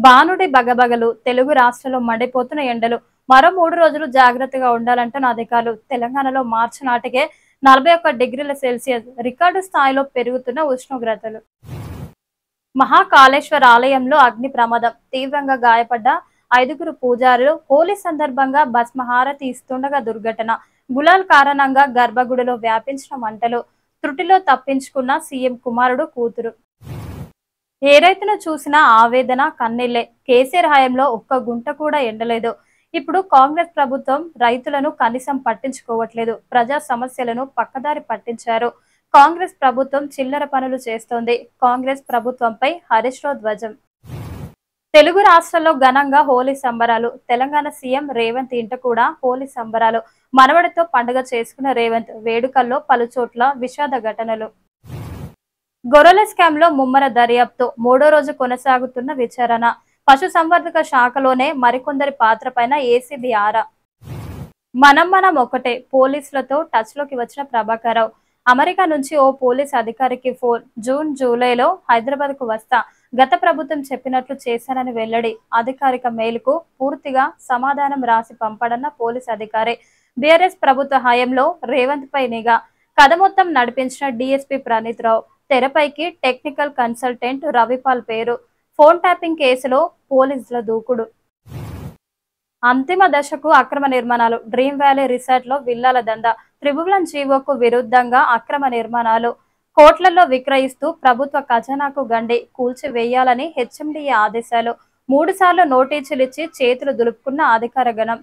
బానుడి బగబగలు తెలుగు రాష్ట్రాల్లో మండిపోతున్న ఎండలు మరో 3 రోజులు జాగ్రత్తగా ఉండాలంటున్న అధికారులు. తెలంగాణలో మార్చి నాటికే 41 డిగ్రీల సెల్సియస్ రికార్డు స్థాయిలో పెరుగుతున్న ఉష్ణోగ్రతలు. మహాకాళేశ్వర ఆలయంలో అగ్ని ప్రమాదం, తీవ్రంగా గాయపడ్డ 5గురు పూజారులు. హోలీ సందర్భంగా భస్మహారతి ఇస్తుండగా దుర్ఘటన. గులాల్ కారణంగా గర్భగుడిలో వ్యాపించిన మంటలు. త్రుటిలో తప్పించుకున్న సీఎం కుమారుడు, కూతురు. ఏ రైతును చూసినా ఆవేదన, కన్నీళ్లే. కేసీఆర్ హయాంలో ఒక్క గుంట కూడా ఎండలేదు. ఇప్పుడు కాంగ్రెస్ ప్రభుత్వం రైతులను కనీసం పట్టించుకోవట్లేదు. ప్రజా సమస్యలను పక్కదారి పట్టించారు. కాంగ్రెస్ ప్రభుత్వం చిల్లర పనులు చేస్తోంది. కాంగ్రెస్ ప్రభుత్వంపై హరీష్ రావు ధ్వజం. తెలుగు రాష్ట్రాల్లో ఘనంగా హోలీ సంబరాలు. తెలంగాణ సీఎం రేవంత్ ఇంట కూడా హోలీ సంబరాలు. మనవడితో పండుగ చేసుకున్న రేవంత్ వేడుకల్లో పలుచోట్ల విషాద ఘటనలు. గొర్రెల స్కామ్ లో ముమ్మర దర్యాప్తు 3వ రోజు కొనసాగుతున్న విచారణ. పశుసంవర్ధక శాఖలోనే మరికొందరి పాత్రపైన ఏసీబీ ఆరా. మనం ఒకటే పోలీసులతో టచ్ లోకి వచ్చిన ప్రభాకరరావు. అమెరికా నుంచి ఓ పోలీస్ అధికారికి ఫోన్. జూన్ జూలైలో హైదరాబాద్ కు వస్తా, గత ప్రభుత్వం చెప్పినట్లు చేశానని వెల్లడి. అధికారిక మెయిల్ కు పూర్తిగా సమాధానం రాసి పంపడన్న పోలీస్ అధికారి. బీఆర్ఎస్ ప్రభుత్వ హయాంలో రేవంత్ పై నిఘా కథ మొత్తం నడిపించిన డీఎస్పీ ప్రణీత్ రావు. తెరపైకి టెక్నికల్ కన్సల్టెంట్ రవిపాల్ పేరు. ఫోన్ ట్యాపింగ్ కేసులో పోలీసుల దూకుడు. అంతిమ దశకు అక్రమ నిర్మాణాలు. డ్రీమ్ వ్యాలీ రిసార్ట్ లో విల్లాల దందా. త్రిభువన్ జీవోకు విరుద్ధంగా అక్రమ నిర్మాణాలు కోట్లలో విక్రయిస్తూ ప్రభుత్వ ఖజానాకు గండి. కూల్చివేయాలని హెచ్ఎండిఏ ఆదేశాలు. 3 సార్లు నోటీసులిచ్చి చేతులు దులుపుకున్న అధికార గణం.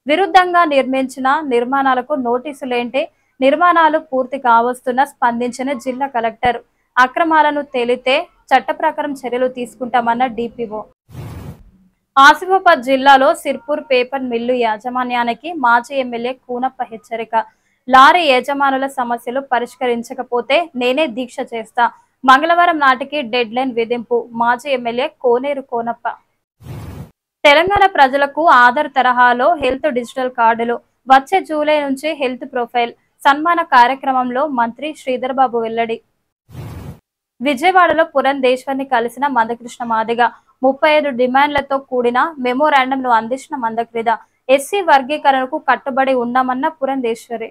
విరుద్ధంగా నిర్మించిన నిర్మాణాలకు నోటీసులేంటి? నిర్మాణాలు పూర్తి కావస్తున్నా స్పందించిన జిల్లా కలెక్టర్. అక్రమాలను తేలితే చట్ట ప్రకారం చర్యలు తీసుకుంటామన్న డిపిఓ. ఆసిఫాబాద్ జిల్లాలో సిర్పూర్ పేపర్ మిల్లు యాజమాన్యానికి మాజీ ఎమ్మెల్యే కూనప్ప హెచ్చరిక. లారీ యజమానుల సమస్యలు పరిష్కరించకపోతే నేనే దీక్ష చేస్తా. మంగళవారం నాటికి డెడ్ లైన్ విధింపు. మాజీ ఎమ్మెల్యే కోనేరు కోనప్ప. తెలంగాణ ప్రజలకు ఆధార్ తరహాలో హెల్త్ డిజిటల్ కార్డులు. వచ్చే జూలై నుంచి హెల్త్ ప్రొఫైల్ సన్మాన కార్యక్రమంలో మంత్రి శ్రీధర్ బాబు వెల్లడి. విజయవాడలో పురంధేశ్వర్ని కలిసిన మందకృష్ణ మాదిగ. 35 డిమాండ్లతో కూడిన మెమోరాండంను అందించిన మందక్రిద. ఎస్సీ వర్గీకరణకు కట్టుబడి ఉన్నామన్న పురంధేశ్వరి.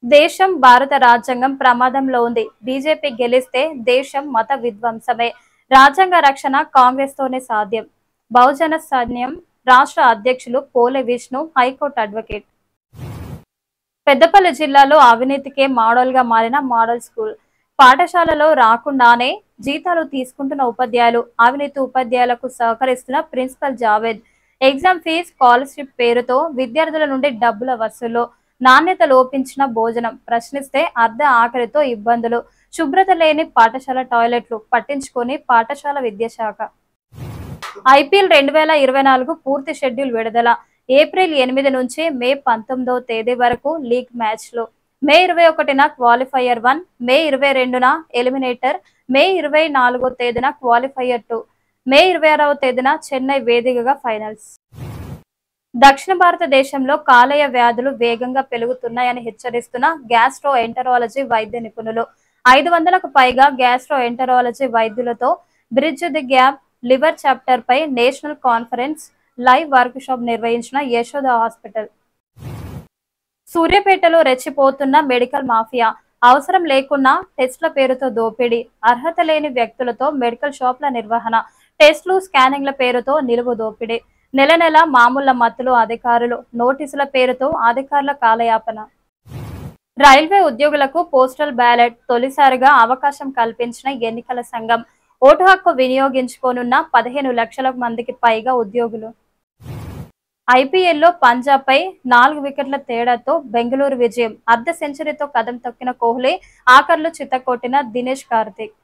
దేశం, భారత రాజ్యాంగం ప్రమాదంలో ఉంది. బీజేపీ గెలిస్తే దేశం మత విధ్వంసమే. రాజ్యాంగ రక్షణ కాంగ్రెస్ తోనే సాధ్యం. బహుజన సైన్యం రాష్ట్ర అధ్యక్షులు పోలే విష్ణు హైకోర్టు అడ్వకేట్. పెద్దపల్లి జిల్లాలో అవినీతికే మోడల్ గా మారిన మోడల్ స్కూల్. పాఠశాలలో రాకుండానే జీతాలు తీసుకుంటున్న ఉపాధ్యాయులు. అవినీతి ఉపాధ్యాయులకు సహకరిస్తున్న principal Javed. Exam fees, scholarship పేరుతో విద్యార్థుల నుండి డబ్బుల వసూలు. నాణ్యత లోపించిన భోజనం. ప్రశ్నిస్తే అర్ధ ఆకలితో ఇబ్బందులు. శుభ్రత లేని పాఠశాల టాయిలెట్లు పట్టించుకొని పాఠశాల విద్యాశాఖ. ఐపీఎల్ 2024 పూర్తి షెడ్యూల్ విడుదల. ఏప్రిల్ 8 నుంచి మే 19వ తేదీ వరకు లీగ్ మ్యాచ్లు. మే 21న క్వాలిఫైయర్ 1, మే 22న ఎలిమినేటర్, మే 24వ తేదీన క్వాలిఫైయర్ 2, మే 26వ తేదీన చెన్నై వేదికగా ఫైనల్స్. దక్షిణ భారతదేశంలో కాలేయ వ్యాధులు వేగంగా పెరుగుతున్నాయని హెచ్చరిస్తున్న గ్యాస్ట్రో ఎంటరాలజీ వైద్య నిపుణులు. 500కు పైగా గ్యాస్ట్రో ఎంటరాలజీ వైద్యులతో bridge the gap liver chapter పై national conference live workshop నిర్వహించిన యశోద హాస్పిటల్. సూర్యాపేటలో రెచ్చిపోతున్న మెడికల్ మాఫియా. అవసరం లేకున్నా టెస్ట్ల పేరుతో దోపిడీ. అర్హత లేని వ్యక్తులతో మెడికల్ షాప్ల నిర్వహణ. టెస్టులు, స్కానింగ్ల పేరుతో నిలువు దోపిడీ. నెల నెల మామూళ్ల మత్తులు అధికారులు. నోటీసుల పేరుతో అధికారుల కాలయాపన. రైల్వే ఉద్యోగులకు పోస్టల్ బ్యాలెట్. తొలిసారిగా అవకాశం కల్పించిన ఎన్నికల సంఘం. ఓటు హక్కు వినియోగించుకోనున్న 15 లక్షల మందికి పైగా ఉద్యోగులు. ఐపీఎల్లో పంజాబ్ పై 4 వికెట్ల తేడాతో బెంగళూరు విజయం. అర్ధ సెంచరీతో కదం తొక్కిన కోహ్లీ. ఆఖర్లు చిత్తకొట్టిన దినేష్ కార్తిక్.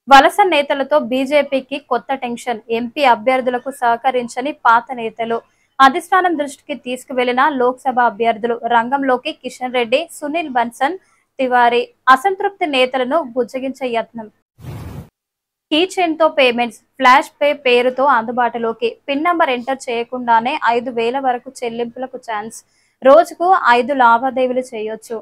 వలస నేతలతో బీజేపీకి కొత్త టెన్షన్. ఎంపీ అభ్యర్థులకు సహకరించని పాత నేతలు. అధిష్టానం దృష్టికి తీసుకువెళ్లిన లోక్సభ అభ్యర్థులు. రంగంలోకి కిషన్ రెడ్డి, సునీల్ బన్సన్, తివారీ. అసంతృప్తి నేతలను బుజ్జగించే యత్నం. కీ చైన్ తో పేమెంట్స్. ఫ్లాష్ పే పేరుతో అందుబాటులోకి. పిన్ నంబర్ ఎంటర్ చేయకుండానే 5,000 వరకు చెల్లింపులకు ఛాన్స్. రోజుకు 5 లావాదేవీలు చేయొచ్చు.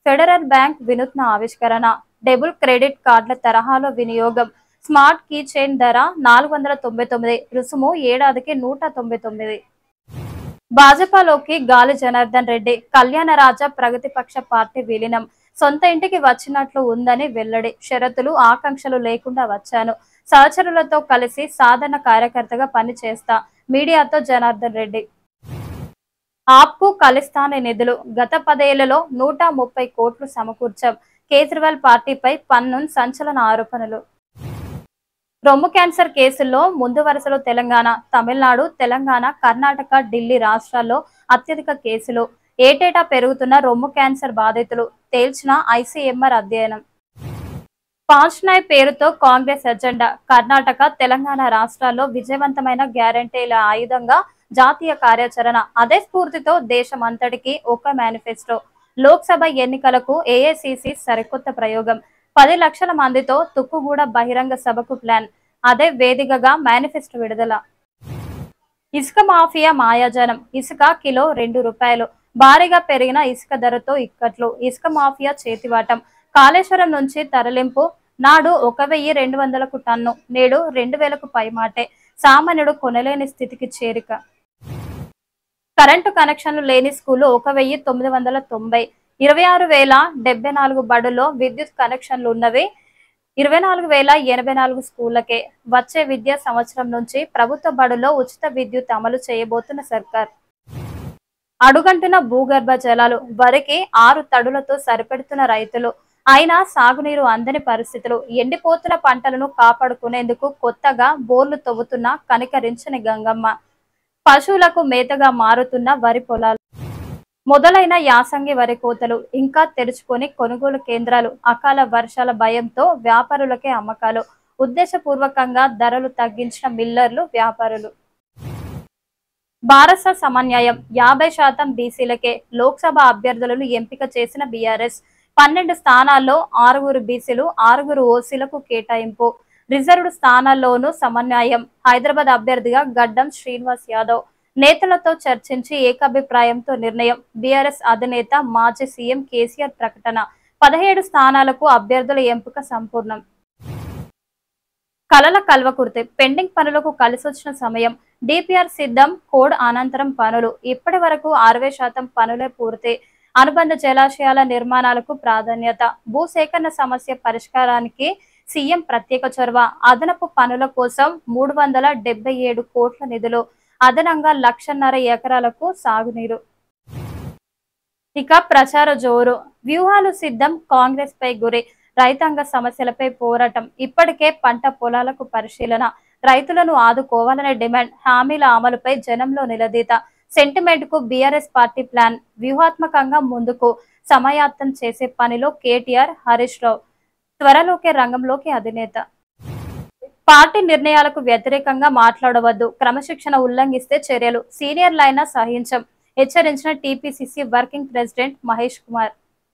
ఫెడరల్ బ్యాంక్ వినూత్న ఆవిష్కరణ. డబుల్ క్రెడిట్ కార్డుల తరహాలో వినియోగం. స్మార్ట్ కీ చైన్ ధర 499, రుసుము ఏడాదికి 199. భాజపాలోకి గాలి జనార్దన్ రెడ్డి, కళ్యాణరాజ ప్రగతిపక్ష పార్టీ విలీనం. సొంత ఇంటికి వచ్చినట్లు ఉందని వెల్లడి. షరతులు ఆకాంక్షలు లేకుండా వచ్చాను. సహచరులతో కలిసి సాధారణ కార్యకర్తగా పనిచేస్తా. మీడియాతో జనార్దన్ రెడ్డి. ఆప్కు ఖలిస్తానీ నిధులు గత 10 ఏళ్లలో 130 కోట్లు సమకూర్చాం. కేజ్రీవాల్ పార్టీపై పన్నున్ సంచలన ఆరోపణలు. రొమ్ము క్యాన్సర్ కేసుల్లో ముందు వరుసలో తెలంగాణ, తమిళనాడు, కర్ణాటక, ఢిల్లీ రాష్ట్రాల్లో అత్యధిక కేసులు. ఏటేటా పెరుగుతున్న రొమ్ము క్యాన్సర్ బాధితులు తేల్చిన ఐసీఎంఆర్ అధ్యయనం. పాంచ్నాయ్ పేరుతో కాంగ్రెస్ ఎజెండా. కర్ణాటక, తెలంగాణ రాష్ట్రాల్లో విజయవంతమైన గ్యారంటీల ఆయుధంగా జాతీయ కార్యాచరణ. అదే స్ఫూర్తితో దేశమంతటికి ఒక మేనిఫెస్టో. లోక్సభ ఎన్నికలకు ఏఐసీసీ సరికొత్త ప్రయోగం. 10 లక్షల మందితో తుక్కుగూడ బహిరంగ సభకు ప్లాన్. అదే వేదికగా మేనిఫెస్టో విడుదల. ఇసుక మాఫియా మాయాజాలం. ఇసుక కిలో ₹2. భారీగా పెరిగిన ఇసుక ధరతో ఇక్కట్లు. ఇసుక మాఫియా చేతివాటం. కాళేశ్వరం నుంచి తరలింపు. నాడు 1200కు టన్ను, నేడు 2000కు పైమాటే. సామాన్యుడు కొనలేని స్థితికి చేరిక. కరెంటు కనెక్షన్లు లేని స్కూలు 1990. 26,074 బడుల్లో విద్యుత్ కనెక్షన్లు ఉన్నవి 24,084 స్కూళ్లకే. వచ్చే విద్యా సంవత్సరం నుంచి ప్రభుత్వ బడుల్లో ఉచిత విద్యుత్ అమలు చేయబోతున్న సర్కార్. అడుగంటున్న భూగర్భ జలాలు. వరికి 6 తడులతో సరిపెడుతున్న రైతులు. అయినా సాగునీరు అందని పరిస్థితులు. ఎండిపోతున్న పంటలను కాపాడుకునేందుకు కొత్తగా బోర్లు తవ్వుతున్న కనికరించని గంగమ్మ. పశువులకు మేతగా మారుతున్న వరి పొలాలు. మొదలైన యాసంగి వరి కోతలు. ఇంకా తెరుచుకొని కొనుగోలు కేంద్రాలు. అకాల వర్షాల భయంతో వ్యాపారులకే అమ్మకాలు. ఉద్దేశపూర్వకంగా ధరలు తగ్గించిన మిల్లర్లు, వ్యాపారులు. భారత సమన్యాయం. 50% బీసీలకే లోక్సభ అభ్యర్థులను ఎంపిక చేసిన బీఆర్ఎస్. 12 స్థానాల్లో 6 బీసీలు, 6 ఓసీలకు కేటాయింపు. రిజర్వ్డ్ స్థానాల్లోనూ సమన్యాయం. హైదరాబాద్ అభ్యర్థిగా గడ్డం శ్రీనివాస్ యాదవ్. నేతలతో చర్చించి ఏకాభిప్రాయంతో నిర్ణయం. బీఆర్ఎస్ అధినేత మాజీ సీఎం కేసీఆర్ ప్రకటన. 17 స్థానాలకు అభ్యర్థుల ఎంపిక సంపూర్ణం. కలల కల్వకుర్తి. పెండింగ్ పనులకు కలిసొచ్చిన సమయం. డిపిఆర్ సిద్ధం. కోడ్ అనంతరం పనులు. ఇప్పటి వరకు 60% పనులే పూర్తి. అనుబంధ జలాశయాల నిర్మాణాలకు ప్రాధాన్యత. భూసేకరణ సమస్య పరిష్కారానికి సీఎం ప్రత్యేక చొరవ. అదనపు పనుల కోసం 377 కోట్ల నిధులు. అదనంగా 1,50,000 ఎకరాలకు సాగునీరు. ఇక ప్రచార జోరు. వ్యూహాలు సిద్ధం. కాంగ్రెస్ పై గురి. రైతాంగ సమస్యలపై పోరాటం. ఇప్పటికే పంట పొలాలకు పరిశీలన. రైతులను ఆదుకోవాలనే డిమాండ్. హామీల అమలుపై జనంలో నిలదీత. సెంటిమెంట్ కు బీఆర్ఎస్ పార్టీ ప్లాన్. వ్యూహాత్మకంగా ముందుకు సమాయత్తం చేసే పనిలో కేటీఆర్, హరీష్ రావు. త్వరలోకే రంగంలోకి అధినేత. పార్టీ నిర్ణయాలకు వ్యతిరేకంగా మాట్లాడవద్దు. క్రమశిక్షణ ఉల్లంఘిస్తే చర్యలు. సీనియర్లైనా సహించం. హెచ్చరించిన TPCC working president Mahesh Kumar.